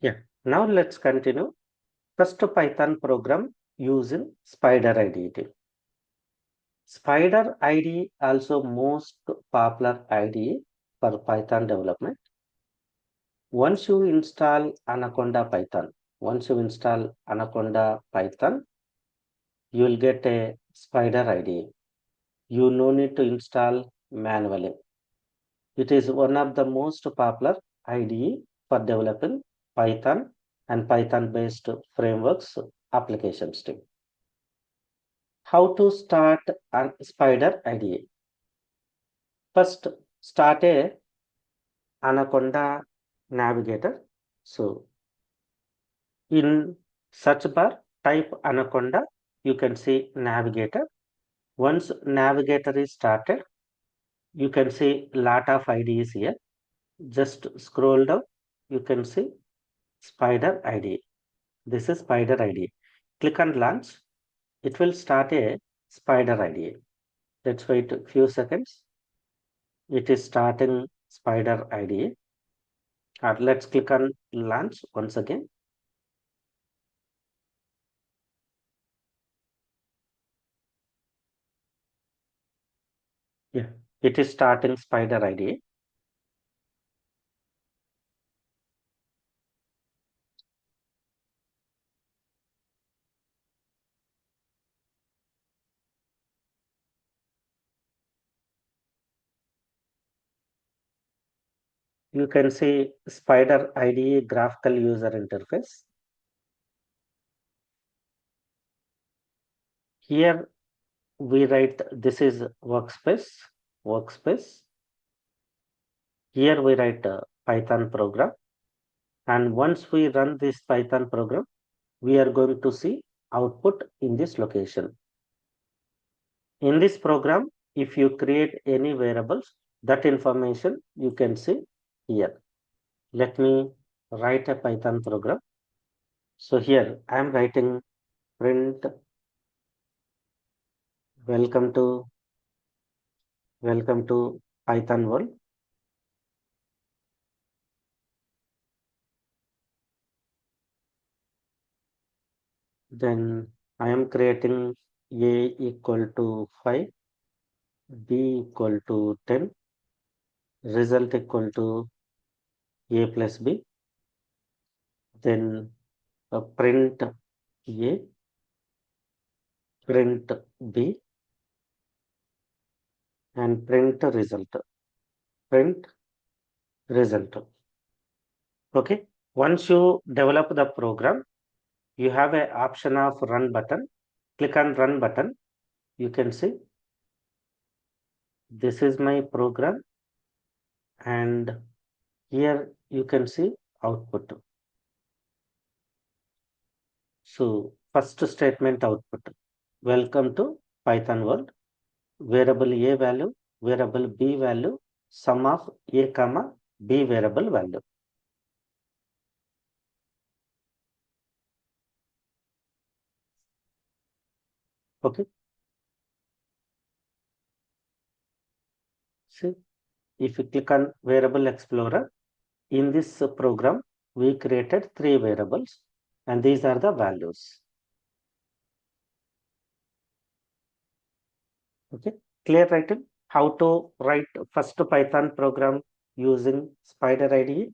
Yeah. Now let's continue. First Python program using Spider IDE. Spider IDE also most popular IDE for Python development. Once you install Anaconda Python, you will get a Spider IDE. You no need to install manually. It is one of the most popular IDE for developing Python and Python-based frameworks applications too. How to start a Spider IDE? First, start a Anaconda navigator. So, in search bar, type Anaconda. You can see navigator. Once navigator is started, you can see lot of IDEs here. Just scroll down. You can see Spider IDE. This is Spider IDE. Click on launch. It will start a Spider IDE. Let's wait a few seconds. It is starting Spider IDE. Let's click on launch once again. Yeah, it is starting Spider IDE. You can see Spider IDE graphical user interface. Here we write this is workspace. Here we write a Python program. And once we run this Python program, we are going to see output in this location. In this program, if you create any variables, that information you can see here. Let me write a Python program. So here I am writing print welcome to Python world. Then I am creating a equal to 5, b equal to 10, result equal to a plus b. Then print a, print b, and print print result. Okay. Once you develop the program, you have an option of run button. Click on run button. You can see this is my program, and here you can see output. So first statement output. Welcome to Python world. Variable a value, variable b value, sum of a comma b variable value. Okay. See, if you click on variable explorer, in this program, we created 3 variables, and these are the values. Okay, clear writing? How to write first Python program using Spider IDE?